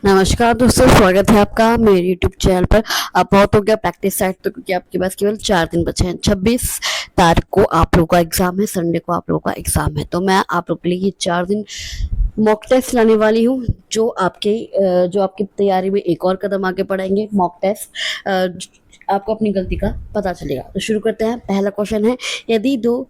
नमस्कार दोस्तों, स्वागत है आपका मेरे यूट्यूब चैनल पर। अब बहुत हो गया प्रैक्टिस सेट, तो क्योंकि आपके पास केवल 4 दिन बचे हैं। 26 तारीख को आप लोगों का एग्जाम है, संडे को आप लोगों का एग्जाम है। तो मैं आप लोगों के लिए ये 4 दिन मॉक टेस्ट लाने वाली हूँ, जो आपकी तैयारी में एक और कदम आगे बढ़ाएंगे। मॉक टेस्ट आपको अपनी गलती का पता चलेगा। तो शुरू करते हैं। पहला क्वेश्चन है, यदि दो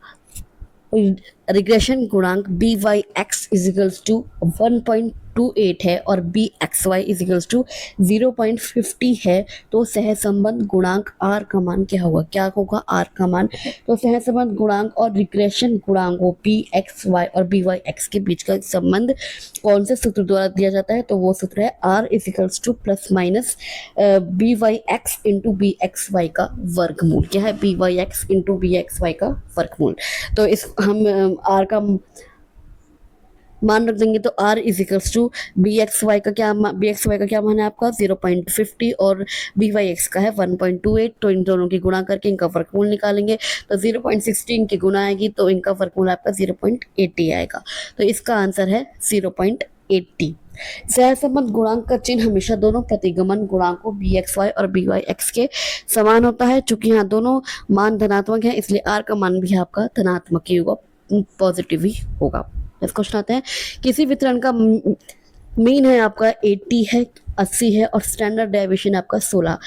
रिग्रेशन गुणांक B Y X equals to 1.28 है और B X Y equals to 0.50 है, तो सहसंबंध गुणांक आर का मान क्या होगा? क्या होगा आर का मान? तो सहसंबंध गुणांक और रिग्रेशन गुणांकों बी एक्स वाई और बी वाई एक्स के बीच का संबंध कौन से सूत्र द्वारा दिया जाता है? तो वो सूत्र है R equals to plus minus B Y X into B X Y का वर्गमूल। क्या है? B Y X into B X Y का वर्गमूल। तो इस हम आर का मान रख देंगे। तो r equals to B X Y का क्या मान है आपका? 0.50 और बी वाई एक्स का है 1.28। तो इन दोनों की गुणा करके इनका वर्गमूल निकालेंगे। तो 0.16 की गुणा आएगी तो इनका वर्गमूल आपका 0.80 आएगा। तो इसका आंसर है 0.80। सहसंबंध गुणांक का चिन्ह हमेशा दोनों प्रतिगमन गुणांकों बी एक्स वाई और बी वाई एक्स के समान होता है। चूंकि यहाँ दोनों मान धनात्मक है, इसलिए आर का मान भी आपका धनात्मक ही होगा, पॉजिटिव ही होगा। नेक्स्ट क्वेश्चन आता है, किसी वितरण का मीन है आपका 80 है, 80 है और स्टैंडर्ड डेविएशन आपका 16।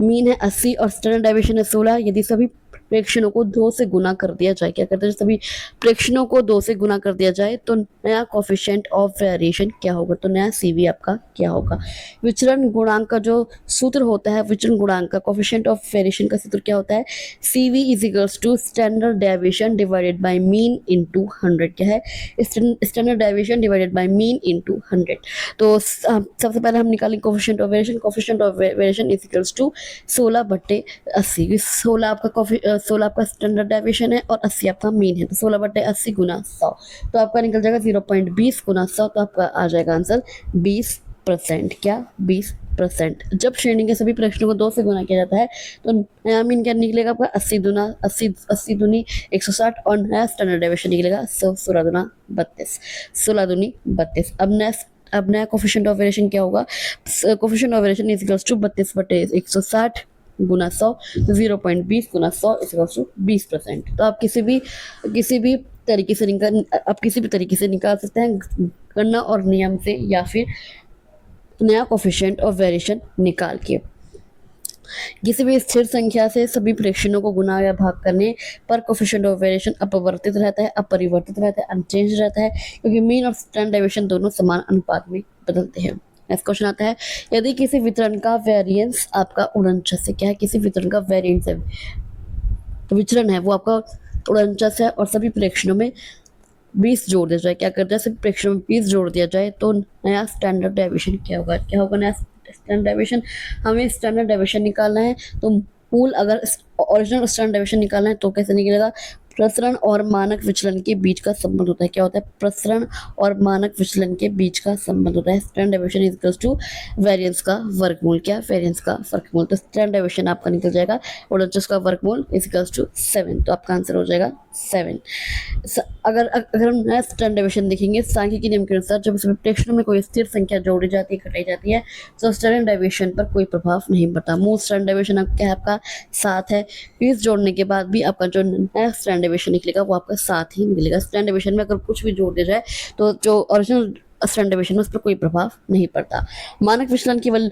मीन है 80 और स्टैंडर्ड डेविएशन है 16। यदि सभी प्रेक्षणों को 2 से गुना कर दिया जाए, क्या करते हैं? सभी प्रेक्षणों को 2 से गुना कर दिया जाए तो नया कोफिशिएंट ऑफ वेरिएशन क्या होगा? तो नया सीवी आपका क्या होगा? विचरण गुणांक का जो सूत्र होता है, विचरण गुणांक का कोफिशिएंट ऑफ वेरिएशन का सूत्र क्या होता है? CV is equals to standard deviation divided by mean into 100। क्या है? Standard deviation divided by mean into 100। तो सबसे पहले हम निकालेंगे coefficient of variation. Coefficient of variation is equals to 16/80। 16 आपका स्टैंडर्ड डेविएशन है और 80 आपका मीन है। तो 16/80 गुना 100, तो आपका निकल जाएगा 0.20 गुना 100। तो आपका आ जाएगा आंसर 20%। क्या? 20%। जब श्रेणी के सभी प्रश्नों को 2 से गुना किया जाता है तो नया मीन क्या निकलेगा आपका? 80 दूनी 160 और नया स्टैंडर्ड डेविएशन निकलेगा 16 दूना 32। 16 दूनी 32। अब नया कोफिशिएंट ऑफ वेरिएशन क्या होगा? Coefficient of variation is equals to 32/160 गुना 100। तो 0.20 गुना 100 इज इक्वल्स टू 20%। तो आप किसी भी तरीके से निकाल सकते हैं, गणना और नियम से, या फिर नया कोफिशिएंट ऑफ वेरिएशन निकाल के। किसी भी स्थिर संख्या से सभी प्रेक्षणों को गुना या भाग करने पर कोफिशिएंट ऑफ वेरिएशन अपरिवर्तित रहता है, अनचेंज रहता है, क्योंकि मीन और स्टैंडर्ड डेविएशन दोनों समान अनुपात में बदलते हैं। नेक्स्ट क्वेश्चन आता है, यदि किसी वितरण का वेरिएंस आपका 49 है। क्या है? किसी वितरण का वेरिएंस है, विचरण है वो आपका 49 है और सभी प्रेक्षणों में 20 जोड़ दिया जाए। क्या करते हैं? सभी प्रेक्षणों में 20 जोड़ दिया जाए तो नया स्टैंडर्ड डेविएशन क्या होगा? क्या होगा नया स्टैंडर्ड डेविएशन? हमें स्टैंडर्ड डेविएशन निकालना है। तो मूल, अगर ओरिजिनल स्टैंडर्ड डेविएशन निकालना है तो कैसे निकलेगा? प्रसरण और मानक विचलन के बीच का संबंध होता है। क्या होता है? प्रसरण और मानक विचलन के बीच का संबंध होता है। Standard deviation is equals to variance का वर्गमूल। क्या? वेरिएंस का वर्गमूल। तो स्टैंडर्ड डेविएशन आपका निकल जाएगा 49 का वर्गमूल इज इक्वल्स टू 7। तो आपका आंसर हो जाएगा 7। अगर हम नया स्टैंडर्ड डेविएशन देखेंगे, सांख्यिकी नियम के अनुसार जब सभी प्रेक्षणों में कोई स्थिर संख्या जोड़ी जाती है, घटाई जाती है, तो स्टैंडर्ड डेविएशन पर कोई प्रभाव नहीं पड़ता। मूल स्टैंडर्ड डेविएशन क्या है आपका? 7 है। 20 जोड़ने के बाद भी आपका जो नया स्टैंडर्ड डेविएशन निकलेगा वो आपका 7 ही निकलेगा। स्टैंडर्ड डेविएशन में अगर कुछ भी जोड़ दिया जाए तो जो ओरिजिनल स्टैंडर्ड डेविएशन है उस पर कोई प्रभाव नहीं पड़ता। मानक विचलन केवल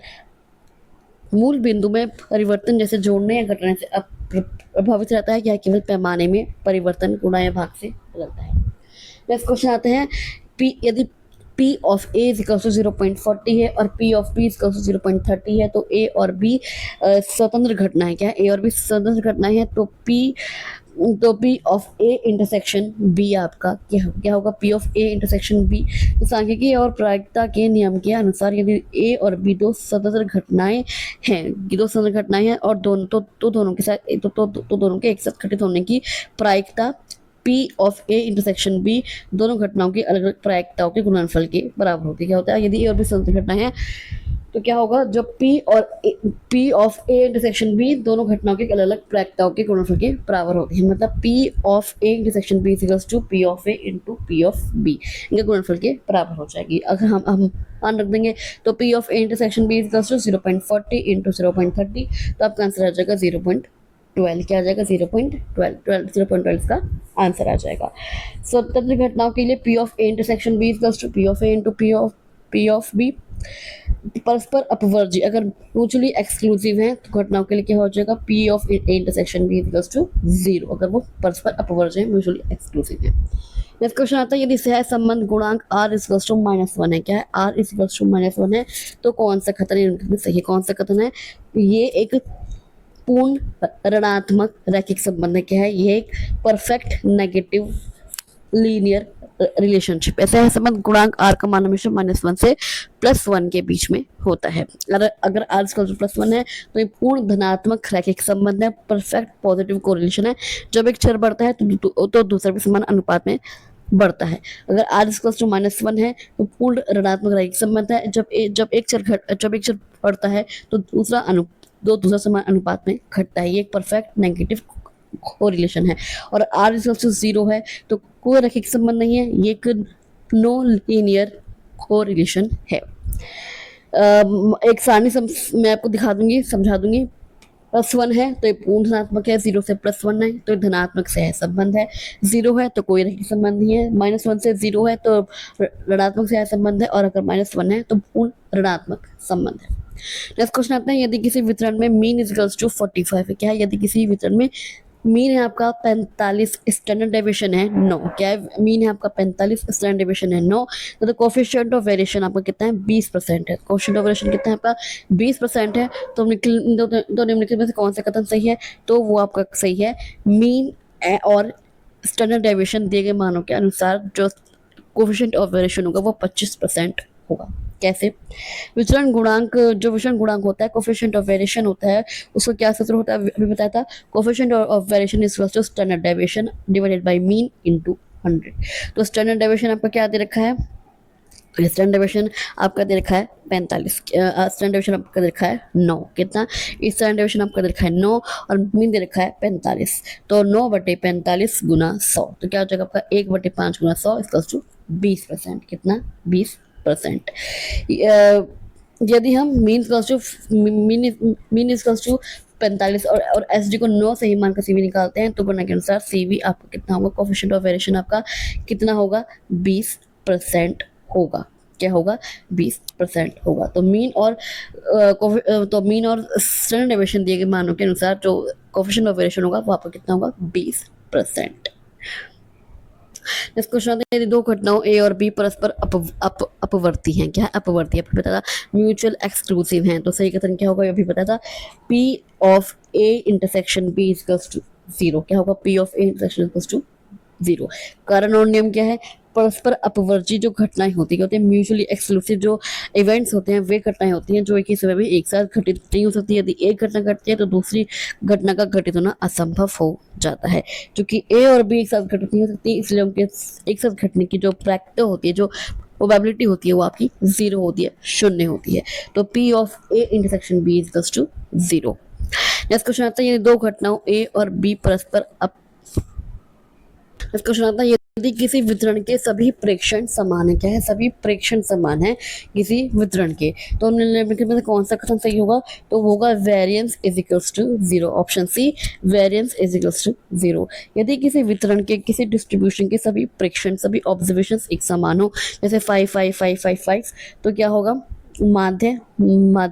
मूल बिंदु में परिवर्तन जैसे जोड़ने या घटाने से प्रभावित रहता है, या केवल पैमाने में परिवर्तन गुणा या भाग से बदलता है। नेक्स्ट क्वेश्चन आते हैं, यदि P of A is equal to 0.40 है और P of B is equal to 0.30 है, तो A और B स्वतंत्र घटना है। क्या? A और B स्वतंत्र घटना है। तो P of A intersection B आपका क्या होगा? P of A intersection B। तो सांख्यिकी और प्रायिकता के नियम के अनुसार यदि A और B दो स्वतंत्र घटनाएं हैं और दोनों के साथ दोनों के एक साथ घटित होने की प्रायिकता P of A intersection B दोनों घटनाओं की अलग अलग प्रायिकताओं के गुणनफल के बराबर होती है। क्या होता है? यदि A और B स्वतंत्र घटना है तो क्या होगा, जब P of A intersection B दोनों घटनाओं के अलग अलग प्रायिकताओं के गुणनफल के बराबर होते हैं, मतलब P of A intersection B equals to P of A into P of B, इनके गुणनफल के बराबर हो जाएगी। अगर हम मान रख देंगे तो P of A intersection B equals to 0.40 into 0.30, तो आपका आंसर आ जाएगा 0.12। क्या आ जाएगा, 0.12 का आंसर आ जाएगा। स्वतंत्र घटनाओं के लिए P of A intersection B equals to P of A into P of B परस्पर अपवर्जी अगर म्यूचुअली एक्सक्लूसिव हैं तो घटनाओं के लिए क्या हो जाएगा, P of A intersection B equals to 0 अगर वो परस्पर अपवर्ज हैं, म्यूचुअली एक्सक्लूसिव हैं। नेक्स्ट क्वेश्चन आता है, यदि सह संबंध गुणांक r इक्वल्स टू -1 है, क्या है, r इक्वल्स टू -1 है, तो कौन सा कथन है सही है, कौन सा कथन है, ये एक पूर्ण ऋणात्मक रैखिक संबंध है। क्या है, ये एक परफेक्ट नेगेटिव लीनियर रिलेशनशिप। ऐसा है संबंध गुणांक r का मान हमेशा -1 से +1 के बीच में होता है। अगर r +1 है तो ये पूर्ण धनात्मक रैखिक संबंध है, परफेक्ट पॉजिटिव कोरिलेशन है। जब एक चर बढ़ता है तो दूसरा भी समान अनुपात में बढ़ता है। अगर r -1 है तो पूर्ण ऋणात्मक रैखिक संबंध है। जब एक चर बढ़ता है तो दूसरा समान अनुपात में घटता है। ये एक परफेक्ट नेगेटिव कोरिलेशन है। और r 0 है तो कोई रैखिक संबंध नहीं है, ये एक नो लीनियर कोरिलेशन है। एक सारणी मैं आपको दिखा दूंगी, समझा दूंगी। +1 है तो ये पूर्ण धनात्मक है, 0 से +1 है तो धनात्मक सह संबंध है, 0 है तो कोई रैखिक संबंध नहीं है, -1 से 0 है तो ऋणात्मक सह संबंध है, और अगर -1 है तो पूर्ण ऋणात्मक संबंध है। नेक्स्ट क्वेश्चन आता है, यदि किसी वितरण में मीन इक्वल्स टू 45 है, क्या है, यदि किसी वितरण में मीन है आपका 45, स्टैंडर्ड डेविएशन है 9, क्या है, मीन है आपका 45, स्टैंडर्ड डेविएशन है 9, तो कोफिशिएंट ऑफ वेरिएशन आपका कितना है, 20% है। कोफिशिएंट ऑफ वेरिएशन कितना है आपका, 20% है। तो निम्नलिखित में से कौन सा कथन सही है, तो वो आपका सही है, मीन और स्टैंडर्ड डेविएशन दिए गए मानों के अनुसार जो कोफिशिएंट ऑफ वेरिएशन होगा वो 25% होगा। कैसे, विचलन गुणांक, जो विचलन गुणांक होता है कोफिशिएंट ऑफ वेरिएशन होता है, उसका क्या सूत्र होता है अभी बताया था, coefficient of variation is equals to standard deviation divided by mean into 100। तो स्टैंडर्ड डेविएशन आपका क्या दे रखा है, स्टैंडर्ड डेविएशन आपका दे रखा है 45, स्टैंडर्ड डेविएशन आपका दे रखा है 9, कितना, स्टैंडर्ड डेविएशन आपका दे रखा है 9 और मीन दे रखा है 45, तो 9/45 गुना 100, तो क्या हो जाएगा आपका 1/5 गुना 100 इक्वल्स टू 20%, कितना, 20%। यदि हम मीन इक्वल्स टू 45 और एस डी को 9 से ही मान कर सीवी निकालते हैं तो गणना के अनुसार सीवी आपका कितना होगा, कोफिशिएंट ऑफ वेरिएशन आपका कितना होगा, 20% होगा। क्या होगा, 20% होगा। तो मीन और स्टैंडर्ड डेविएशन दिए गए मानों के अनुसार जो कोफिशिएंट ऑफ वेरिएशन होगा वो आपका कितना होगा, 20%। नेक्स्ट क्वेश्चन आता है, यदि दो घटनाओं ए और बी परस्पर अपवर्ती हैं, क्या है, अपवर्ती है, पता था म्यूचुअल एक्सक्लूसिव हैं, तो सही कथन क्या होगा, ये भी पता था, P of A intersection B equals to 0, क्या होगा, P of A intersection equals to 0। कारण और नियम क्या है, परस्पर अपवर्जी जो घटनाएं होती है म्यूचुअली एक्सक्लूसिव जो इवेंट्स होते हैं वे घटनाएं होती हैं जो एक ही समय में एक साथ घटित नहीं हो सकती। यदि एक घटना घटती है तो दूसरी घटना का घटित होना असंभव हो जाता है। क्योंकि ए और बी एक साथ घटित नहीं हो सकती, इसलिए उनके एक साथ घटने की जो प्रायिकता होती है, जो प्रोबेबिलिटी होती है वो आपकी 0 होती है, 0 होती है। तो P of A intersection B equals to 0। Next question आता है, यदि दो घटनाओं A और B परस्पर नेक्स्ट क्वेश्चन आता है, यदि किसी वितरण के सभी प्रेक्षण समान है, क्या है, सभी प्रेक्षण समान है किसी वितरण के, तो निम्नलिखित में से कौन सा कथन सही होगा, तो वो होगा variance is equals to 0, option C, variance is equals to 0। यदि किसी वितरण के किसी डिस्ट्रीब्यूशन के सभी प्रेक्षण, सभी ऑब्जर्वेशंस एक समान हो, जैसे 5 5 5 5 5, तो क्या होगा, माध्य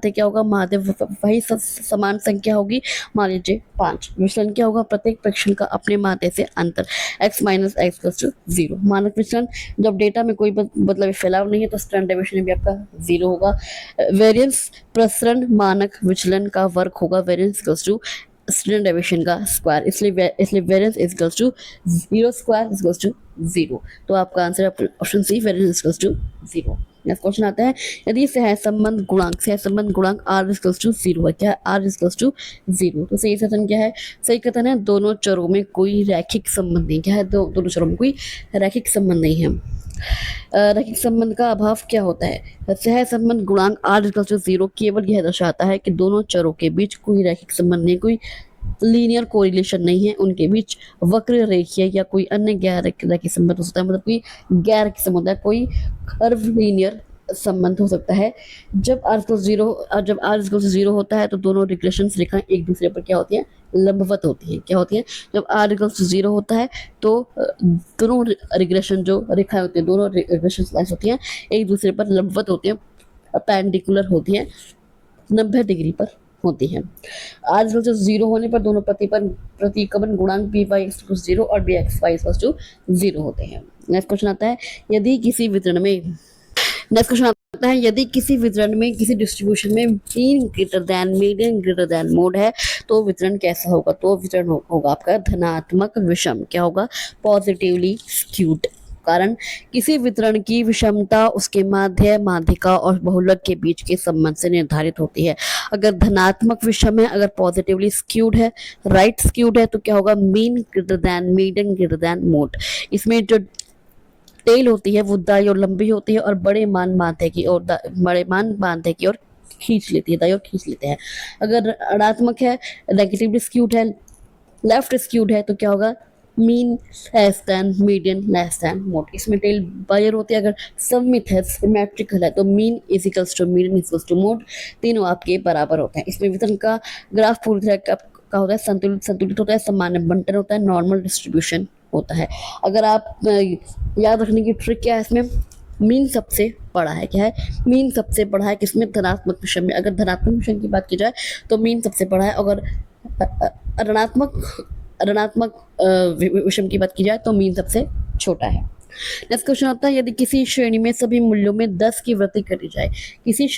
क्या होगा, माध्य वही समान संख्या होगी, मान लीजिए 5। विचलन क्या होगा, प्रत्येक प्रेक्षण का अपने माध्य से अंतर x माइनस एक्स 0। मानक विचलन, जब डेटा में कोई मतलब फैलाव नहीं है तो स्टैंडर्ड डेविएशन भी आपका 0 होगा। वेरिएंस प्रसरण मानक विचलन का वर्ग होगा, variance equals to standard deviation का स्क्वायर, इसलिए variance is equals to 0 square is equals to 0। तो आपका answer option C, variance equals to 0। Next question आता है, यदि सहसंबंध गुणांक r इक्वल्स टू 0 है, क्या r इक्वल्स टू 0, तो सही कथन क्या है, सही कथन है दोनों चरों में कोई रैखिक संबंध नहीं, क्या है, दोनों चरों में कोई रैखिक संबंध नहीं है। रैखिक संबंध का अभाव क्या होता है? सह संबंध गुणांक r=0 केवल यह दर्शाता है कि दोनों चरों के बीच कोई रैखिक संबंध नहीं, कोई लीनियर कोरिलेशन नहीं है, उनके बीच वक्र रेखीय या कोई अन्य गैर रैखिक संबंध हो सकता है, मतलब कोई गैर रैखिक संबंध है, कोई कर्व लीनियर संबंध हो सकता है। जब r=0 होता है तो दोनों रिग्रेशन रेखाएं एक दूसरे पर क्या होती हैं? लंबवत होती हैं। क्या होती हैं? जब r=0 होता है तो दोनों रिग्रेशन जो रेखाएं होती हैं, दोनों रिग्रेशन लाइन्स होती हैं, एक दूसरे पर लंबवत होती हैं, परपेंडिकुलर होती हैं, 90 डिग्री पर होती है। r=0 होने पर दोनों प्रतिकमन गुणांक b(y)=0 और b(x)(y)=0 होते हैं। नेक्स्ट क्वेश्चन आता है, यदि किसी वितरण में किसी डिस्ट्रीब्यूशन में mean greater than median greater than mode है तो वितरण कैसा होगा? तो वितरण होगा आपका धनात्मक विषम। क्या होगा? Positively skewed. कारण किसी वितरण की विषमता उसके माध्य, माध्यिका और बहुलक के बीच के संबंध से निर्धारित होती है। अगर धनात्मक विषम है, अगर पॉजिटिवली स्क्यूड है, राइट स्क्यूड है, तो क्या होगा? Mean greater than median greater than mode. इसमें जो टेल होती है वो दाई और लंबी होती है और बड़े मान माध्य की ओर खींच लेती है, दाई ओर खींच लेते हैं। अगर ऋणात्मक है, नेगेटिवली स्क्यूड है, लेफ्ट स्क्यूड है, तो क्या होगा? Mean less than median less than mode. इसमें टेल बायर होती है। अगर सममित है, सिमेट्रिकल है, तो mean equals to median equals to mode, तीनों आपके बराबर होते हैं। इसमें वितरण का ग्राफ पूरी तरह का होता है, संतुलित होता है, सामान्य बंटन होता है, नॉर्मल डिस्ट्रीब्यूशन होता है। अगर आप याद रखने की ट्रिक क्या है इसमें? मीन सबसे बड़ा है। क्या है? मीन सबसे बड़ा है किसमें? धनात्मक विषम में। अगर धनात्मक विषम की बात की जाए तो मीन सबसे बड़ा है। अगर ऋणात्मक विषम की बात की जाए तो मीन सबसे छोटा है। नेक्स्ट क्वेश्चन आता है, यदि किसी श्रेणी में सभी मूल्यों में 10 की वृद्धि कर दी जाए, किसी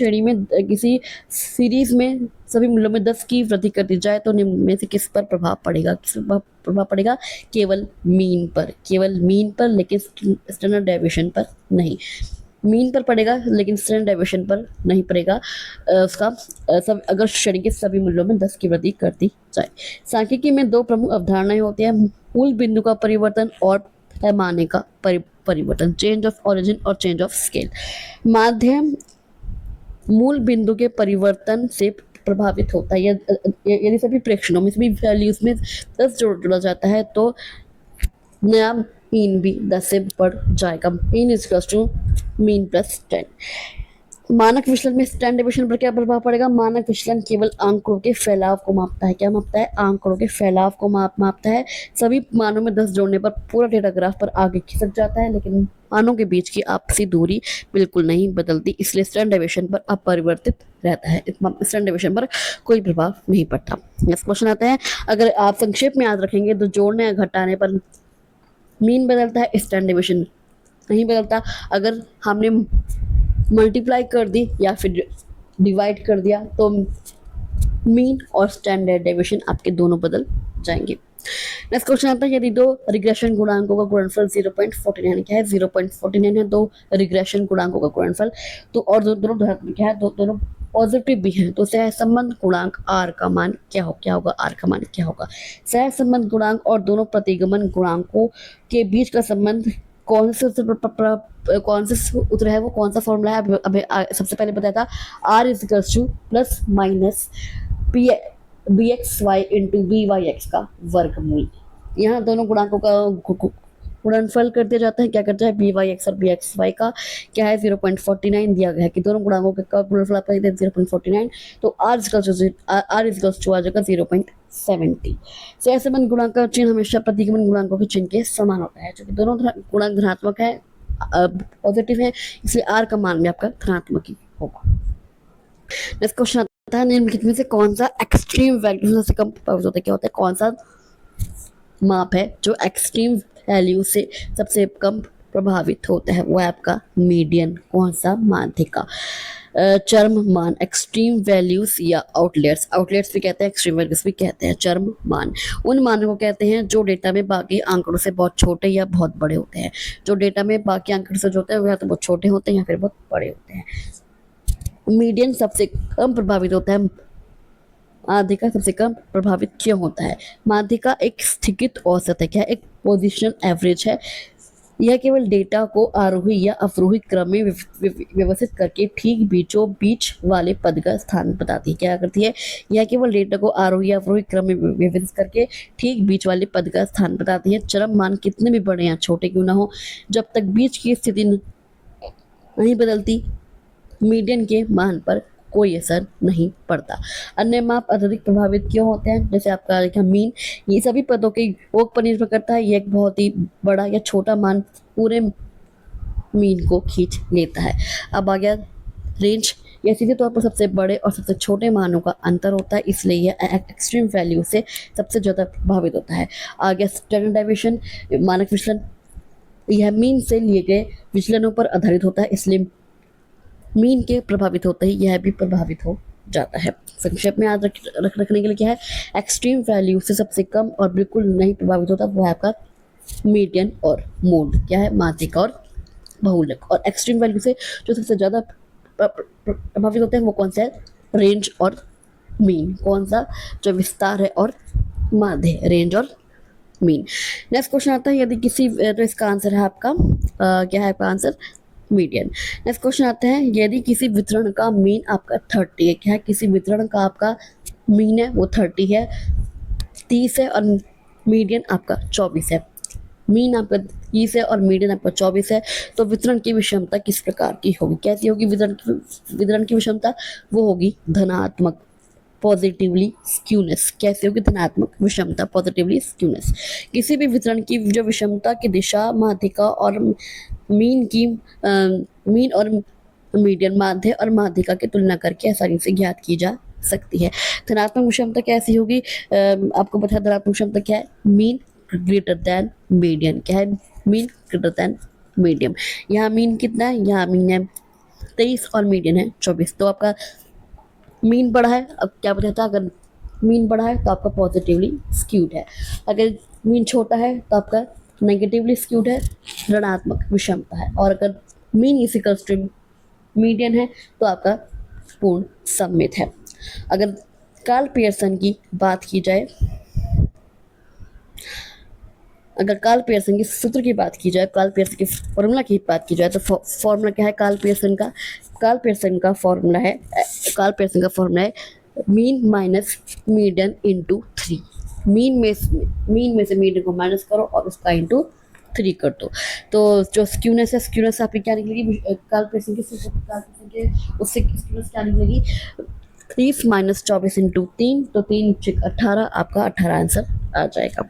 सीरीज में सभी मूल्यों में 10 की वृद्धि कर दी जाए तो निम्न में से किस पर प्रभाव पड़ेगा? प्रभाव पड़ेगा? केवल मीन पर, लेकिन स्टैंडर्ड डेविएशन पर नहीं। मीन पर पड़ेगा लेकिन स्टैंडर्ड डेविएशन पर नहीं पड़ेगा। अगर श्रेणी के सभी मूल्यों में 10 की वृद्धि कर दी जाए। सांख्यिकी में दो प्रमुख अवधारणाएं होती हैं, मूल बिंदु का परिवर्तन और पैमाने का परिवर्तन, चेंज ऑफ ओरिजिन और चेंज ऑफ स्केल। माध्यम मूल बिंदु के परिवर्तन से प्रभावित होता है। यदि सभी प्रेक्षणों में, सभी वैल्यूज में 10 जोड़ा जाता है तो नया मीन भी 10 से बढ़ जाएगा। Mean equals to mean plus 10। मानक विचलन में स्टैंडर्ड डेविएशन पर क्या प्रभाव पड़ेगा? मानक विचलन केवल आंकड़ों के फैलाव को मापता है। क्या मापता है? आंकड़ों के फैलाव को मापता है। सभी मानों में 10 जोड़ने पर पूरा डेटा ग्राफ पर आगे खिसक जाता है, लेकिन मानों के बीच की आपसी दूरी बिल्कुल नहीं बदलती, इसलिए स्टैंडर्ड डेविएशन पर अपरिवर्तित रहता है। स्टैंडर्ड डेविएशन पर कोई प्रभाव नहीं पड़ता। नेक्स्ट क्वेश्चन आता है, अगर आप संक्षेप में याद रखेंगे तो जोड़ने या घटाने पर मीन बदलता है, स्टैंडर्ड डेविएशन नहीं बदलता। अगर हमने मल्टीप्लाई कर दी या फिर डिवाइड कर दिया तो मीन और स्टैंडर्ड डेविएशन आपके दोनों बदल जाएंगे। नेक्स्ट क्वेश्चन आता है, यदि दो रिग्रेशन गुणांकों का गुणनफल 0.49 क्या है? 0.49 है दो रिग्रेशन गुणांकों का गुणनफल। तो और दोनों धनात्मक क्या है? दोनों पॉजिटिव भी हैं, तो सहसंबंध गुणांक r का मान क्या होगा? r का मान क्या होगा? सहसंबंध गुणांक और दोनों प्रतिगमन गुणांकों के बीच का संबंध कौन से उत्तर है, वो कौन सा फॉर्मूला है? अभी सबसे पहले बताया था r equals to plus minus bxy into byx का वर्गमूल। यहाँ दोनों गुणांकों का गुणनफल कर दिया जाता है। क्या करता है? byx और bxy का क्या है? 0.49 दिया गया है कि दोनों गुणांकों का गुणनफल आपका 0.49, तो r इक्वल्स टू आ जाएगा 0.70। सहसंबंध गुणांक का चिन्ह हमेशा प्रतिगमन गुणांकों के चिन्ह के समान होता है, क्योंकि दोनों गुणांक धनात्मक है, पॉजिटिव है, इसलिए r का मान भी आपका धनात्मक ही होगा। नेक्स्ट क्वेश्चन आता है, निम्नलिखित में से कौन सा एक्सट्रीम वैल्यू से कम प्रभावित होता है? क्या होता है? कौन सा माप है जो एक्सट्रीम वैल्यू से सबसे कम प्रभावित होता है? वो है आपका मीडियन। कौन सा? माध्यिका। चरम मान, एक्सट्रीम वैल्यूज या आउटलेट्स भी कहते हैं, एक्सट्रीम वैल्यूज भी कहते हैं। चरम मान उन मानों को कहते हैं जो डेटा में बाकी आंकड़ों से बहुत छोटे या बहुत बड़े होते हैं। जो डेटा में बाकी आंकड़ों से जो होते हैं वो या तो बहुत छोटे होते हैं या फिर बहुत बड़े होते हैं। मीडियन सबसे कम प्रभावित होता है। माध्यिका सबसे कम प्रभावित क्यों होता है? माध्यिका एक स्थितिगत औसत है। क्या? एक पोजिशनल एवरेज है। यह केवल डेटा को आरोही या अवरोही क्रम में व्यवस्थित करके ठीक बीचों बीच वाले पद का स्थान बताती है। क्या करती है? यह केवल डेटा को आरोही या अवरोही क्रम में व्यवस्थित करके ठीक बीच वाले पद का स्थान बताती है। चरम मान कितने भी बड़े या छोटे क्यों ना हो, जब तक बीच की स्थिति नहीं बदलती, मीडियन के मान पर कोई असर नहीं पड़ता। अन्य माप अत्यधिक प्रभावित क्यों होते हैं? जैसे आपका लिखा मीन, ये सभी पदों के योग पर निर्भर करता है। ये एक बहुत ही बड़ा या छोटा मान पूरे मीन को खींच लेता है। अब आ गया रेंज, यह सीधे तौर पर सबसे बड़े और सबसे छोटे मानों का अंतर होता है, इसलिए यह एक्सट्रीम वैल्यू से सबसे ज़्यादा प्रभावित होता है। आ गया स्टैंडर्ड डेविएशन, मानक विचलन, यह मीन से लिए गए विचलनों पर आधारित होता है, इसलिए मीन के प्रभावित होते ही यह भी प्रभावित हो जाता है। संक्षेप में याद रखने के लिए क्या है? एक्सट्रीम वैल्यू से सबसे कम और बिल्कुल नहीं प्रभावित होता वो है आपका मीडियन और मोड, क्या है? माध्यिका और बहुलक। और एक्सट्रीम वैल्यू से जो सबसे ज़्यादा प्रभावित होते हैं वो कौन सा है? रेंज और मीन। कौन सा? जो विस्तार है और माध्य, रेंज और मीन। नेक्स्ट क्वेश्चन आता है, यदि किसी, तो इसका आंसर है आपका क्या है आपका आंसर? मीडियन। नेक्स्ट क्वेश्चन आता है, यदि किसी वितरण का मीन आपका 30 है, क्या है? किसी वितरण का आपका मीन है वो 30 है, 30 है और मीडियन आपका 24 है। मीन आपका 30 है और मीडियन आपका 24 है, तो वितरण की विषमता किस प्रकार की होगी? कैसी होगी वितरण की विषमता? वो होगी धनात्मक, पॉजिटिवली स्क्यूनेस। कैसे होगी? धनात्मक विषमता, पॉजिटिवली स्क्यूनेस। किसी भी वितरण की जो विषमता की दिशा माध्यिका और मीन और मीडियन, माध्य और माध्यिका की तुलना करके आसानी से ज्ञात की जा सकती है। धनात्मक विषमता कैसी होगी? आपको पता है धनात्मक विषमता क्या है? Mean greater than median. क्या है? Mean greater than medium. यहाँ मीन कितना है? यहाँ मीन है 23 और मीडियन है 24। तो आपका मीन बड़ा है, अब क्या बताता है? अगर मीन बड़ा है तो आपका पॉजिटिवली स्क्यूड है, अगर मीन छोटा है तो आपका नेगेटिवली स्क्यूड है, ऋणात्मक विषमता है। और अगर मीन इक्वल्स टू मीडियन है तो आपका पूर्ण सममित है। अगर कार्ल पियर्सन की बात की जाए, अगर कार्ल पियर्सन की सूत्र की बात की जाए, कार्ल पियर्सन की फॉर्मूला की बात की जाए, तो फॉर्मूला क्या है कार्ल पियर्सन का? कार्ल पियर्सन का फॉर्मूला है mean minus median into 3। Mean में से मीडियन को माइनस करो और उसका इंटू 3 कर दो, तो जो स्क्यूनेस है, स्क्यूनेस आपकी क्या निकलेगी? कार्ल पियर्सन के उससे स्क्यूनेस क्या निकलेगी? 30 माइनस 24 इंटू 3, तो 3 6 18, आपका 18 आंसर आ जाएगा।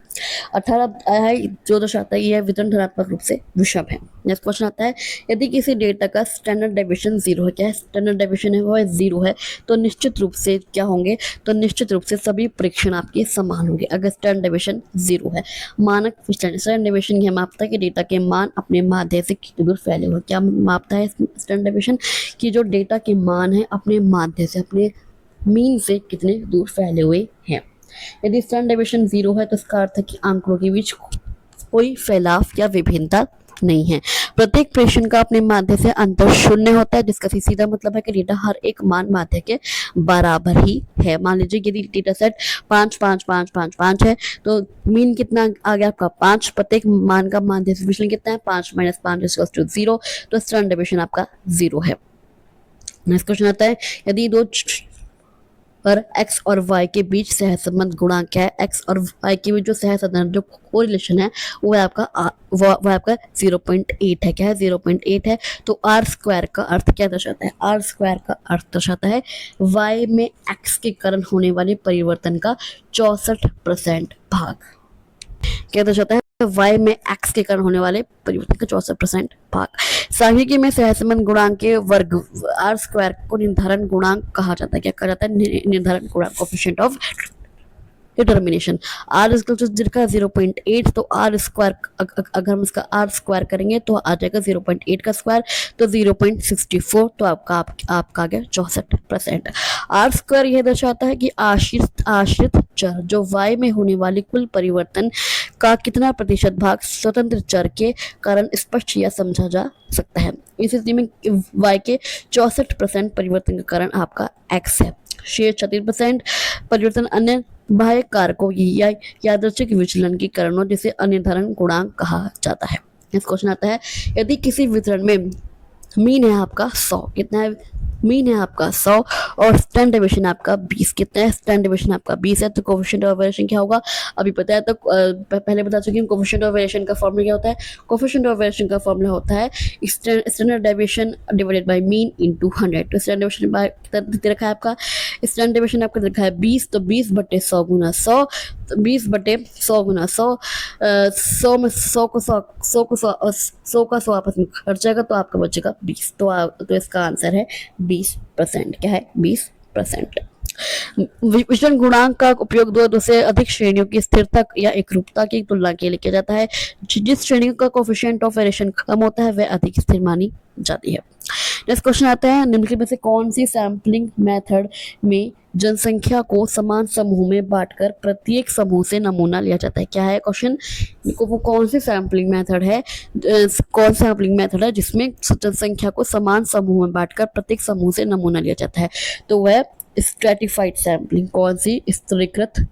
18 है जो दर्शाता है यह वितरण धनात्मक रूप से विषम है। नेक्स्ट क्वेश्चन आता है, यदि किसी डेटा का स्टैंडर्ड डेविएशन 0 है, क्या है? स्टैंडर्ड डेविएशन है वो है 0 है, तो निश्चित रूप से क्या होंगे? तो निश्चित रूप से सभी परीक्षण आपके समान होंगे अगर स्टैंडर्ड डेविएशन 0 है। मानक विचलन, स्टैंडर्ड डेविएशन यह मापता है कि डेटा के मान अपने माध्य से कितनी दूर फैले हुए। क्या मापता है स्टैंडर्ड डेविएशन? कि जो डेटा के मान है अपने माध्य से, अपने मीन से कितने दूर फैले हुए हैं। यदि स्टैंडर्ड डेविएशन 0 है तो इसका अर्थ है कि आंकड़ों के बीच कोई फैलाव या विभिन्नता नहीं है। प्रत्येक प्रेषण का अपने माध्य से अंतर 0 होता है, जिसका सीधा मतलब है कि डेटा हर एक मान माध्य के बराबर ही है। मान लीजिए यदि डेटा सेट 5 5 5 5 5 है, तो मीन कितना आ गया आपका 5। प्रत्येक मान का माध्य से विचलन कितना है? 5 माइनस 5 इक्वल्स टू 0, तो स्टैंडर्ड डेविएशन आपका 0 है। नेक्स्ट क्वेश्चन आता है, यदि दो पर x और y के बीच सहसंबंध गुणांक क्या है? x और y के बीच जो सहसंबंध, जो कोरिलेशन है वो है आपका वो आपका 0.8 है। क्या है? 0.8 है। तो r स्क्वायर का अर्थ क्या दर्शाता है? r स्क्वायर का अर्थ दर्शाता है y में x के कारण होने वाले परिवर्तन का 64% भाग। क्या दर्शाता है? y में x के कारण होने वाले परिवर्तन का 64% भाग। सांख्यिकी में सहसंबंध गुणांक के वर्ग r स्क्वायर को निर्धारण गुणांक कहा जाता है। क्या कहा जाता है? निर्धारण गुणांक, coefficient of determination. r equal to 0.8, तो r स्क्वायर, अगर हम इसका r स्क्वायर करेंगे तो आ जाएगा 0.8 का स्क्वायर, तो 0.64, तो आपका आ गया 64%। r स्क्वायर यह दर्शाता है कि आश्रित चर जो y में होने वाले कुल परिवर्तन का कितना प्रतिशत भाग स्वतंत्र चर के कारण स्पष्ट या समझा जा सकता है। इस स्थिति में y के 64% परिवर्तन का कारण आपका x है। शेष 36% परिवर्तन अन्य बाह्य कारकों या यादृच्छिक विचलन के कारणों, जिसे अनिर्धारण गुणांक कहा जाता है। नेक्स्ट क्वेश्चन आता है, यदि किसी वितरण में मीन है आपका 100, कितना है मीन है आपका 100 और स्टैंडर्ड डेविएशन आपका 20, कितना है स्टैंडर्ड डेविएशन आपका 20 है, तो कोएफिशिएंट ऑफ वेरिएशन क्या होगा अभी पता है, तो पहले बता चुकी हूँ। कोएफिशिएंट ऑफ वेरिएशन का फॉर्मूला क्या होता है, कोएफिशिएंट ऑफ वेरिएशन का फॉर्मूला होता है standard deviation divided by mean into 100। तो स्टैंडर्ड डेविएशन कितना दे रखा है आपका, स्टैंडर्ड डेविएशन आपका दे रखा है 20, तो 20 बटे 100 गुना 100, 20 बटे 100 गुना 100, 100 में 100 को 100 का 100 आपस में खर्च जाएगा, तो आपका बचेगा 20। तो इसका आंसर है 20%। क्या है 20%। विचलन गुणांक का उपयोग दो से अधिक श्रेणियों की स्थिरता या एकरूपता की तुलना के लिए किया जाता है। जिस श्रेणी का कोएफिशिएंट ऑफ वेरिएशन कम होता है वह अधिक स्थिर मानी जाती है। नेक्स्ट क्वेश्चन आता है, निम्नलिखित में से कौन सी सैम्पलिंग मेथड में जनसंख्या को समान समूह में बांटकर प्रत्येक समूह से नमूना लिया जाता है। क्या है क्वेश्चन, वो कौन सी सैम्पलिंग मेथड है, कौन सा सैम्पलिंग मेथड है जिसमें जनसंख्या को समान समूह में बांटकर प्रत्येक समूह से नमूना लिया जाता है, तो वह स्ट्रेटिफाइड सैम्पलिंग। कौन सी, स्तरीकृत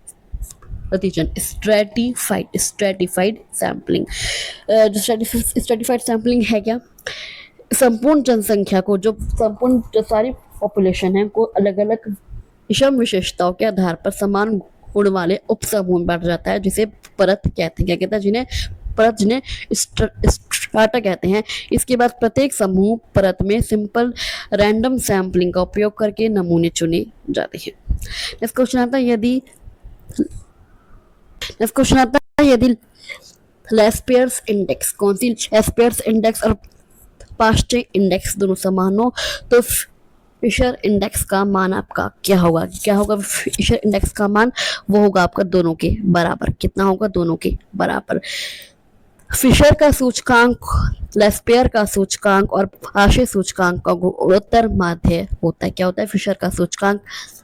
नतीजन, स्ट्रेटिफाइड सैम्पलिंग। जो स्ट्रेटिफाइड सैम्पलिंग है क्या, संपूर्ण जनसंख्या को, जो सारी पॉपुलेशन है को अलग अलग विषम विशेषताओं के आधार पर समान गुण वाले उप समूह में बांटा जाता है, जिसे परत कहते हैं। क्या कहते हैं, जिन्हें परत, जिन्हें स्ट्राटा कहते हैं। इसके बाद प्रत्येक समूह परत में सिंपल रैंडम सैम्पलिंग का उपयोग करके नमूने चुने जाते हैं। नेक्स्ट क्वेश्चन आता है यदि लेस्पियर्स इंडेक्स, कौन सी, लेस्पियर्स इंडेक्स और पाश्चे इंडेक्स दोनों समान हो, तो फिशर इंडेक्स का मान आपका क्या होगा, फिशर इंडेक्स का मान वो होगा आपका दोनों के बराबर। कितना होगा, दोनों के बराबर। फिशर का सूचकांक, लेस्पियर का सूचकांक और पाशे सूचकांक का गुणोत्तर माध्य होता है। क्या होता है, फिशर का सूचकांक,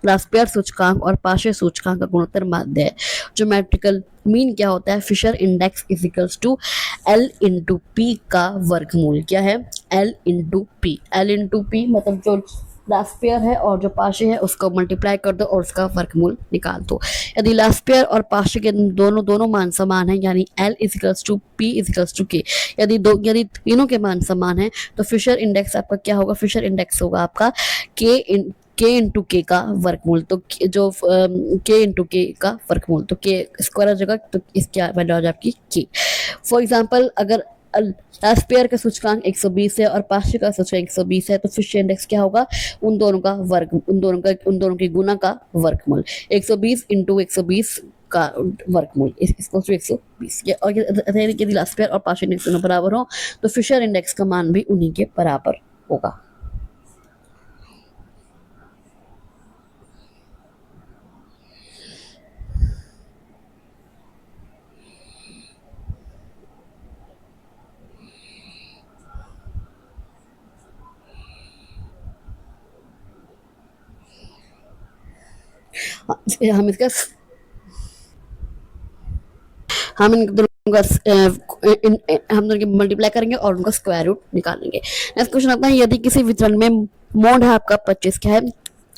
लेस्पियर सूचकांक और पाशे सूचकांक का गुणोत्तर माध्य है। ज्योमेट्रिकल मीन क्या होता है, Fisher index is equals to L into P का वर्गमूल। क्या है, L into P. L into P मतलब जो लेस्पियर है और जो पाशे है उसको मल्टीप्लाई कर दो और उसका वर्गमूल निकाल दो। यदि लेस्पियर और पाशे के दोनों मान समान हैं, यानी L is equals to P is equals to K, यदि तीनों के मान समान हैं, तो फिशर इंडेक्स आपका क्या होगा, फिशर इंडेक्स होगा आपका K इंटू के का वर्गमूल। तो जो K इंटू के का वर्गमूल, तो K स्क्वायर हो जाएगा, तो इसकी वैल्यू आ जाएगी K। फॉर एग्जाम्पल, अगर लेस्पियर का सूचकांक 120 है और पाशे का सूचकांक 120 है, तो फिशर इंडेक्स क्या होगा, उन दोनों के गुना का वर्गमूल, 120 इंटू 120 का वर्गमूल इसको 120। और यदि लेस्पियर और पाशे इंडेक्स दोनों बराबर हो, तो फिशर इंडेक्स का मान भी उन्हीं के बराबर होगा। हम इन दोनों का मल्टीप्लाई करेंगे और उनका स्क्वायर रूट निकालेंगे। नेक्स्ट क्वेश्चन आता है, यदि किसी वितरण में मोड है आपका 25, क्या है,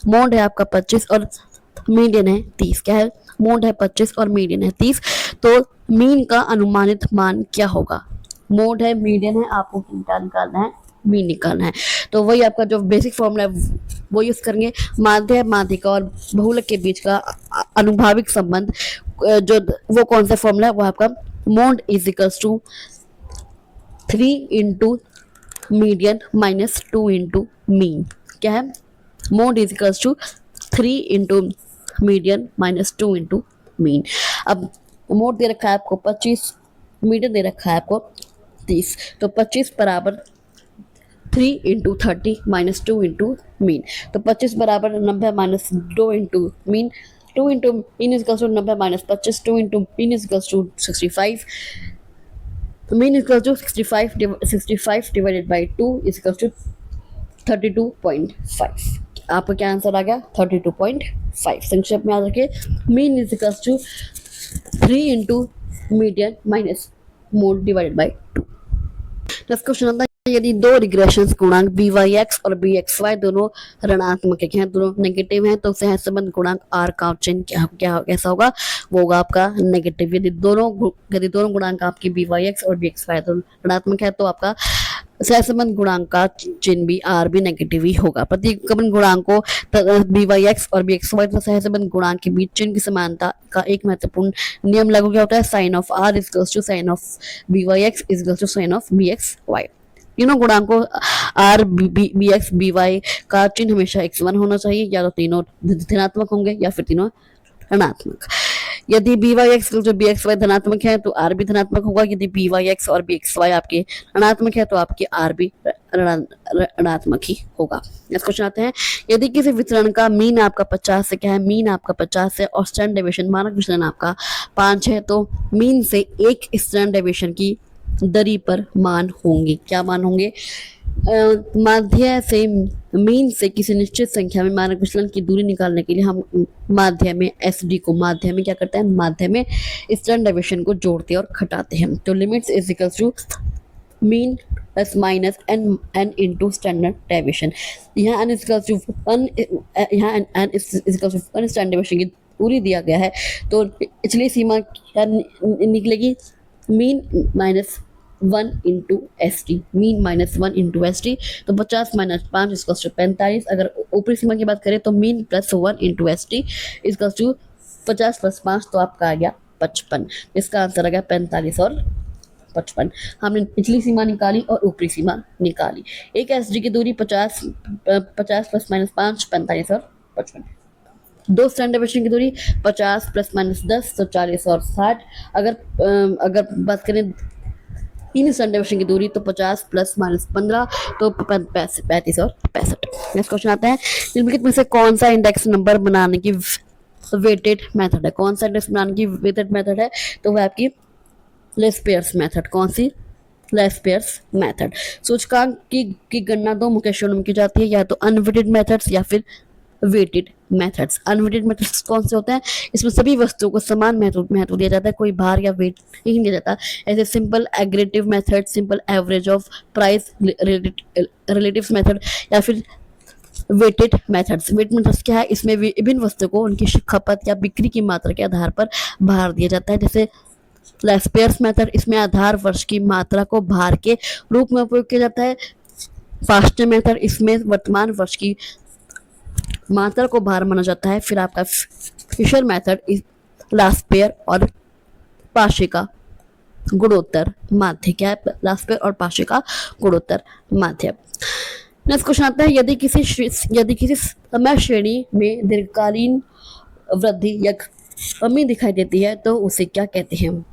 मोड है आपका 25 और मीडियन है 30। क्या है, मोड है 25 और मीडियन है 30, तो मीन का अनुमानित मान क्या होगा। मोड है, मीडियन है, आपको क्या निकालना है, मीन निकालना है। तो वही आपका जो बेसिक फॉर्मूला है वो यूज करेंगे। माध्य, माध्यिका और बहुलक के बीच का अनुभाविक संबंध, जो वो कौन सा फॉर्मूला है, वो आपका mode is equals to 3 into median minus 2 into mean. क्या है, mode is equals to 3 into median minus 2 into mean. अब मोड दे रखा है आपको 25, मीडियन दे रखा है आपको 30, तो 25 बराबर 3 इंटू 30 माइनस 2 इंटू मीन, तो 25 बराबर 90 minus 2 into mean, 2 into mean is equals to 90 minus 25, 2 into mean is equals to 65, mean is equals to 65 divided by 2 is equals to 32.5। आपका क्या आंसर आ गया, 32.5। संक्षेप में याद रखिए, mean is equals to 3 into median minus mode divided by 2। Next question आता है, यदि दो रिग्रेशंस गुणांक बी वाई एक्स और बी एक्स वाई दोनों ऋणात्मक हैं, दोनों नेगेटिव हैं, तो सहसंबंध गुणांक आर का चिन्ह कैसा होगा, वो होगा आपका नेगेटिव। यदि दोनों गुणांक आपकी बी वाई एक्स और बी एक्स वाई दोनों ऋणात्मक है तो आपका सहसंबंध गुणांक का चिन्ह भी आर भी नेगेटिव ही होगा। प्रतिगमन गुणांकों बी वाई एक्स और बी एक्स वाई तथा सहसंबंध गुणांक के बीच चिन्ह की समानता का एक महत्वपूर्ण नियम लागू क्या होता है, sign of R equals to sign of B Y X equals to sign of B X Y. तीनों गुणांकों R B X B Y का चिन्ह हमेशा x1 होना चाहिए, या तो तीनों धनात्मक होंगे या फिर तीनों ऋणात्मक। यदि बी वाई एक्स जो बी एक्स वाई धनात्मक है तो आर भी धनात्मक होगा। यदि बी वाई एक्स और बी एक्स वाई आपके ऋणात्मक है तो आपके आर भी ऋणात्मक ही होगा। नेक्स्ट क्वेश्चन आते हैं, यदि किसी वितरण का मीन आपका 50 से क्या है, मीन आपका 50 है और स्टैंडर्ड डेविएशन मानक विचलन आपका 5 है, तो मीन से एक स्टैंडर्ड डेविएशन की दरी पर मान होंगे। क्या मान होंगे, माध्य से मीन से किसी निश्चित संख्या में मानक विचलन की दूरी निकालने के लिए हम माध्य में एसडी को माध्य में क्या करते हैं, माध्य में स्टैंडर्ड डेविएशन को जोड़ते और घटाते हैं। तो limits is equals to mean plus minus N into standard deviation. यहाँ एन इक्वल्स टू वन, यहाँ N equals to one standard deviation की दूरी दिया गया है, तो पिछली सीमा क्या निकलेगी, mean minus 1 into S T, mean minus 1 into S T, तो 50 माइनस 5 इसका 45। अगर ऊपरी सीमा की बात करें तो mean plus 1 into S T इसका 50 प्लस 5, तो आपका आ गया 55। इसका आंसर आ गया 45 और 55। हमने निचली सीमा निकाली और ऊपरी सीमा निकाली। एक एस डी की दूरी 50 प्लस माइनस 5 45 और 55। दो स्टैंडर्ड डेविएशन की दूरी 50 प्लस माइनस 10 तो 40 और 60। अगर बात करें तीन स्टैंडर्ड डेविएशन की दूरी तो 50 प्लस माइनस 15 तो 35 और 65। नेक्स्ट क्वेश्चन आता है, निम्नलिखित में से कौन सा इंडेक्स नंबर बनाने की वेटेड मेथड है, कौन सा इंडेक्स बनाने की वेटेड मेथड है, तो वह आपकी लेस्पेयर्स मेथड। कौन सी, लेस्पेयर्स मेथड। सूचकांक की गणना दो मुख्य श्रेणियों में की जाती है, या तो अनवेटेड मेथड्स या फिर वेटेड मेथड्स। अनवेटेड मेथड्स कौन से होते हैं, इसमें सभी वस्तुओं को समान महत्व दिया जाता है, कोई भार या वेट नहीं दिया जाता। ऐसे simple aggregative method, simple average of price relative method, या फिर वेटेड मेथड्स। वेट मेथड्स क्या है, इसमें विभिन्न वस्तुओं को उनकी खपत या बिक्री की मात्रा के आधार पर भार दिया जाता है। जैसे लेस्पेयर्स मेथड, इसमें आधार वर्ष की मात्रा को भार के रूप में उपयोग किया जाता है। फास्टर मेथड, इसमें वर्तमान वर्ष की मात्रा को भार माना जाता है। फिर आपका फिशर मेथड, लास्पेयर और पाशे का गुणोत्तर माध्य। क्या है, लास्पेयर और पाशे का गुणोत्तर माध्य। नेक्स्ट क्वेश्चन आता है, यदि किसी समय श्रेणी में दीर्घकालीन वृद्धि या कमी दिखाई देती है तो उसे क्या कहते हैं।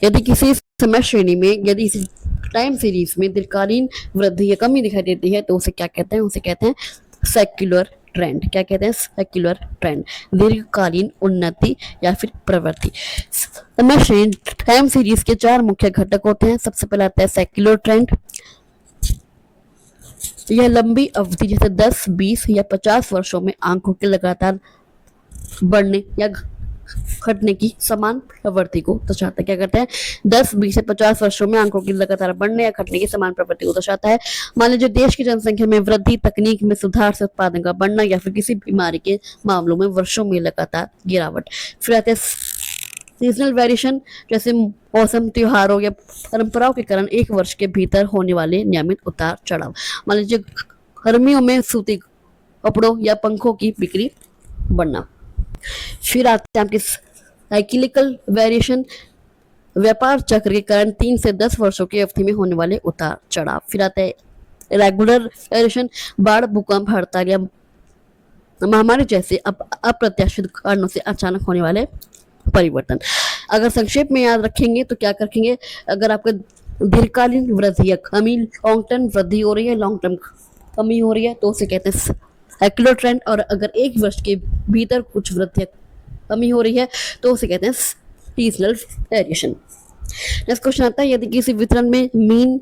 यदि किसी समय श्रेणी में, यदि इसी टाइम सीरीज में दीर्घकालीन वृद्धि या कमी दिखाई देती है तो उसे क्या कहते हैं, उसे कहते हैं सेक्युलर ट्रेंड। क्या कहते हैं, सेक्युलर ट्रेंड, दीर्घकालीन उन्नति या फिर प्रवृत्ति। समय श्रेणी टाइम सीरीज के 4 मुख्य घटक होते हैं। सबसे पहला आता है सेक्युलर ट्रेंड। यह लंबी अवधि जैसे 10, 20 या 50 वर्षों में आंकों के लगातार बढ़ने या घटने की समान प्रवृत्ति को दर्शाता है। क्या करते हैं, 10, 20 से 50 वर्षों में आंकों की लगातार बढ़ने या घटने की समान प्रवृत्ति को दर्शाता है। मान लीजिए देश की जनसंख्या में वृद्धि, तकनीक में सुधार से उत्पादन का बढ़ना, या फिर किसी बीमारी के मामलों में वर्षों में लगातार गिरावट। फिर आते हैं सीजनल वेरिएशन, जैसे मौसम, त्योहारों या परंपराओं के कारण एक वर्ष के भीतर होने वाले नियमित उतार चढ़ाव। मान लीजिए गर्मियों में सूती कपड़ों या पंखों की बिक्री बढ़ना। फिर आते हैं आपके साइक्लिकल वेरिएशन, व्यापार चक्र के कारण 3 से 10 वर्षों की अवधि में होने वाले उतार चढ़ाव। फिर आता है रेगुलर वेरिएशन, बाढ़, भूकंप, हड़ताल या महामारी जैसे अप्रत्याशित कारणों से अचानक होने वाले परिवर्तन। अगर संक्षेप में याद रखेंगे तो क्या रखेंगे, अगर आपका दीर्घकालीन वृद्धि या कमी, लॉन्ग टर्म वृद्धि हो रही है, लॉन्ग टर्म कमी हो रही है, तो उसे कहते हैं सेक्युलर ट्रेंड। और अगर एक वर्ष के भीतर कुछ वृद्धि कमी हो रही है तो उसे कहते हैं सीजनल वेरिएशन। नेक्स्ट क्वेश्चन आता है, यदि किसी वितरण में mean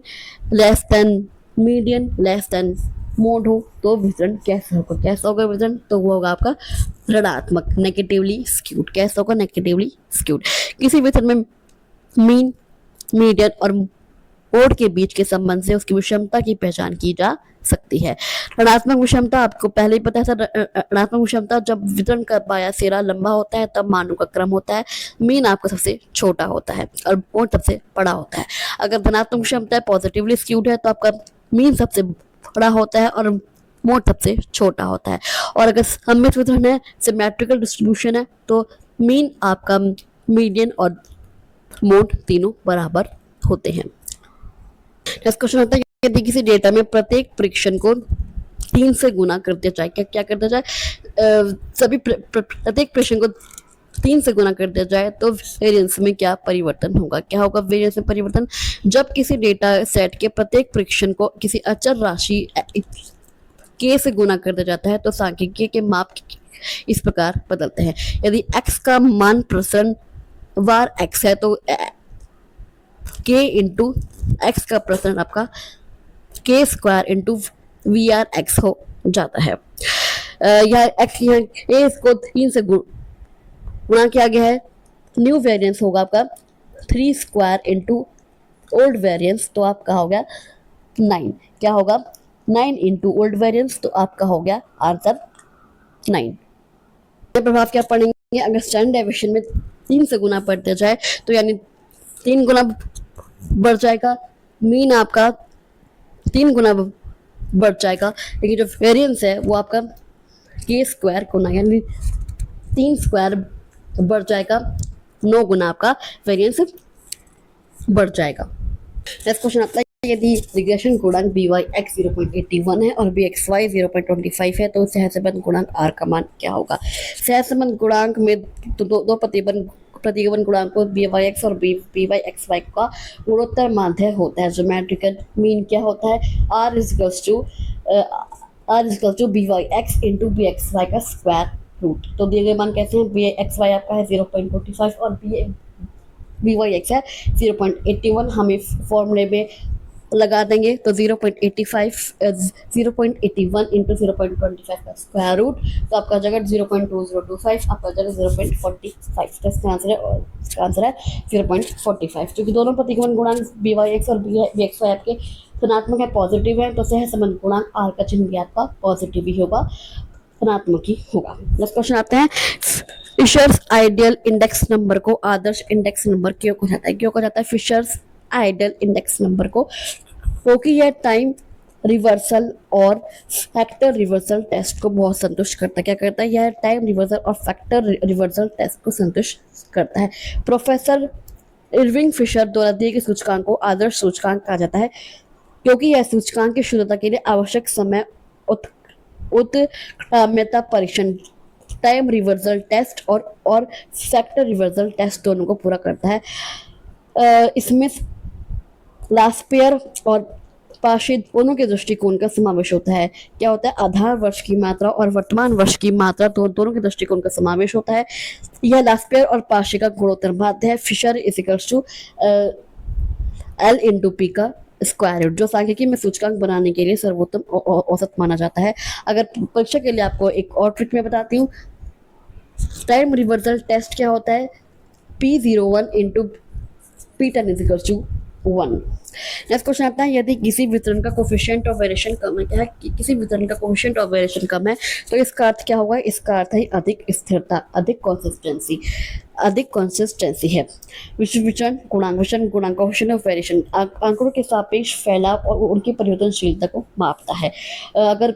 less than median less than mode हो तो वितरण कैसा होगा। कैसा होगा वितरण, तो वो होगा आपका ऋणात्मक, नेगेटिवली स्क्यूड। कैसा होगा, नेगेटिवली स्क्यूड। किसी वितरण में मीन, मीडियन और कोड के बीच के संबंध से उसकी विषमता की पहचान की जा सकती है। ऋणात्मक विषमता आपको पहले ही पता है। ऋणात्मक विषमता जब वितरण का बायां सिरा लंबा होता है तब मानों का क्रम होता है, मीन आपका सबसे छोटा होता है और मोड सबसे बड़ा होता है। अगर धनात्मक विषमता पॉजिटिवली स्क्यूड है तो आपका मीन सबसे बड़ा होता है और मोड सबसे छोटा होता है। और अगर सममित वितरण है, सिमेट्रिकल डिस्ट्रीब्यूशन है, तो मीन आपका, मीडियन और मोड तीनों बराबर होते हैं। नेक्स्ट क्वेश्चन आता है, यदि किसी डेटा में प्रत्येक परीक्षण को 3 से गुना कर दिया जाए, क्या कर दिया जाए, सभी प्रत्येक परीक्षण को 3 से गुना कर दिया जाए तो वेरिएंस में क्या परिवर्तन होगा। क्या होगा वेरिएंस में परिवर्तन, जब किसी डेटा सेट के प्रत्येक परीक्षण को किसी अचर राशि k से गुना कर दिया जाता है तो सांख्यिकीय के माप इस प्रकार बदलते हैं। यदि x का मान प्रसरण वार x है तो k इंटू एक्स का प्रसरण आपका k square into V R X हो जाता है। यह x यहाँ a इसको 3 से गुणा किया गया है। न्यू वेरिएंस होगा आपका 3 स्क्वायर इंटू ओल्ड वेरिएंस, तो आपका हो गया 9। क्या होगा 9 इंटू ओल्ड वेरिएंस, तो आपका हो गया आंसर 9। प्रभाव क्या पड़ेंगे, अगर स्टैंडर्ड डेविएशन में 3 से गुना बढ़ दिया जाए तो यानी 3 गुना बढ़ जाएगा, मीन आपका 3 गुना बढ़ जाएगा, लेकिन जो वेरिएंस है वो आपका k स्क्वायर गुना यानी 3 स्क्वायर बढ़ जाएगा, 9 गुना आपका वेरिएंस बढ़ जाएगा। नेक्स्ट क्वेश्चन आता है, यदि रिग्रेशन गुणांक BYX 0.81 है और BXY 0.25 है तो सहसंबंध गुणांक R का मान क्या होगा। सहसंबंध गुणांक में दो प्रतिगमन गुणांकों BYX और BYXY का गुणोत्तर माध्य होता है। ज्योमेट्रिकल मीन क्या होता है, R is to BYX into BXY का स्क्वायर रूट। तो दिए गए मान कैसे हैं, BXY आपका है 0.25 और BYX है 0.81। हमें फॉर्मूले में लगा देंगे तो 0.81 इंटू 0.25 का स्क्वायर रूट, तो आपका जगह 0.2025, आपका जगह 0.45। तो इसका आंसर है 0.45। क्योंकि दोनों प्रतिगमन गुणांक BYX और BXY आपके धनात्मक है, पॉजिटिव है, तो सहसंबंध गुणांक R का चिन्ह भी आपका पॉजिटिव ही होगा, धनात्मक ही होगा। नेक्स्ट क्वेश्चन आते हैं, फिशर्स आइडियल इंडेक्स नंबर को आदर्श इंडेक्स नंबर क्यों कहा जाता है। क्यों कहा जाता है फिशर्स आइडियल इंडेक्स नंबर को, क्योंकि यह टाइम रिवर्सल और फैक्टर रिवर्सल टेस्ट को बहुत संतुष्ट करता है। क्या करता है, यह टाइम रिवर्सल और फैक्टर रिवर्सल टेस्ट को संतुष्ट करता है। प्रोफेसर इरविंग फिशर द्वारा दिए गए सूचकांक को आदर्श सूचकांक कहा जाता है, क्योंकि यह सूचकांक की शुद्धता के लिए आवश्यक समय उत्क्रम्यता परीक्षण, टाइम रिवर्सल टेस्ट और फैक्टर रिवर्सल टेस्ट दोनों को पूरा करता है। इसमें लास्पेयर और पाशी दोनों के दृष्टिकोण का समावेश होता है। क्या होता है, आधार वर्ष की मात्रा और वर्तमान वर्ष की मात्रा दोनों के दृष्टिकोण का समावेश होता है। यह लास्पेयर और पाशी का गुणोत्तर माध्य है। Fisher equals to L into P का स्क्वायर रूट, जो सांख्यिकी में सूचकांक बनाने के लिए सर्वोत्तम औसत माना जाता है। अगर परीक्षा के लिए आपको एक और ट्रिक में बताती हूँ, टाइम रिवर्सल टेस्ट क्या होता है, P01 into P10 is equal to 1। Next question आता है, यदि किसी वितरण का कोफिशिएंट ऑफ वेरिएशन कम है, क्या है, किसी वितरण का कोफिशिएंट ऑफ वेरिएशन कम है तो इसका अर्थ क्या होगा, इसका अर्थ है अधिक स्थिरता, अधिक कंसिस्टेंसी है। विचरण गुणांक कोफिशिएंट ऑफ वेरिएशन आंकड़ों के सापेक्ष फैलाव और उनकी परिवर्तनशीलता को मापता है। अगर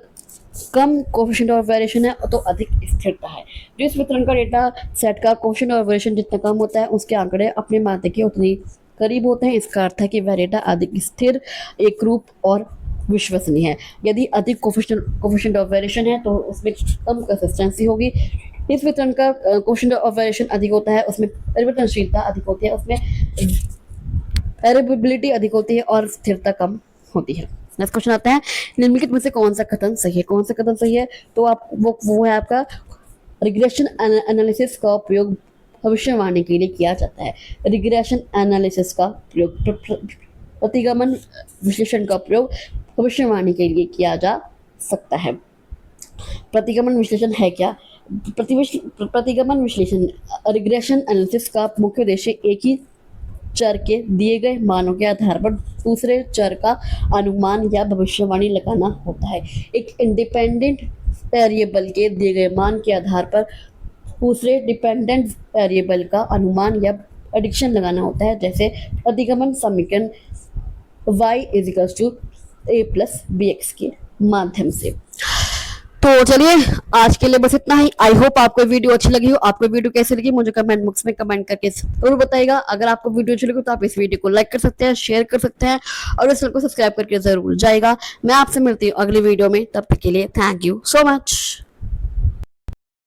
कम कोफिशिएंट ऑफ वेरिएशन है तो अधिक स्थिरता है। जिस वितरण का डेटा सेट का कोफिशिएंट ऑफ वेरिएशन जितना कम होता है उसके आंकड़े अपने माध्य के उतनी करीब होते हैं। इसका अर्थ है कि वह डेटा अधिक स्थिर, एकरूप और विश्वसनीय है। यदि अधिक कोफिशिएंट ऑफ वेरिएशन है तो उसमें कम कंसिस्टेंसी होगी। इस वितरण का कोफिशिएंट ऑफ वेरिएशन अधिक होता है, उसमें परिवर्तनशीलता अधिक होती है, उसमें वेरिएबिलिटी अधिक होती है और स्थिरता कम होती है। नेक्स्ट क्वेश्चन आता है, निम्नलिखित में से कौन सा कथन सही है। कौन सा कथन सही है, तो आप वो है आपका रिग्रेशन एनालिसिस का उपयोग भविष्यवाणी के लिए किया जाता है। रिग्रेशन एनालिसिस का प्रयोग, प्रतिगमन विश्लेषण का प्रयोग भविष्यवाणी के लिए किया जा सकता है। प्रतिगमन विश्लेषण है क्या, प्रतिगमन विश्लेषण रिग्रेशन एनालिसिस का मुख्य उद्देश्य एक ही चर के दिए गए मानों के आधार पर दूसरे चर का अनुमान या भविष्यवाणी लगाना होता है। एक इंडिपेंडेंट वेरिएबल के दिए गए मान के आधार पर दूसरे डिपेंडेंट वेरिएबल का अनुमान या एडिक्शन लगाना होता है, जैसे अधिगमन समीकरण y equals to a plus B X के माध्यम से। तो चलिए आज के लिए बस इतना ही। आई होप आपको वीडियो अच्छी लगी हो। आपको वीडियो कैसी लगी मुझे कमेंट बॉक्स में कमेंट करके जरूर बताइएगा। अगर आपको वीडियो अच्छी लगी तो आप इस वीडियो को लाइक कर सकते हैं, शेयर कर सकते हैं और इस चैनल को सब्सक्राइब करके जरूर जाएगा। मैं आपसे मिलती हूँ अगली वीडियो में, तब तक के लिए थैंक यू सो मच।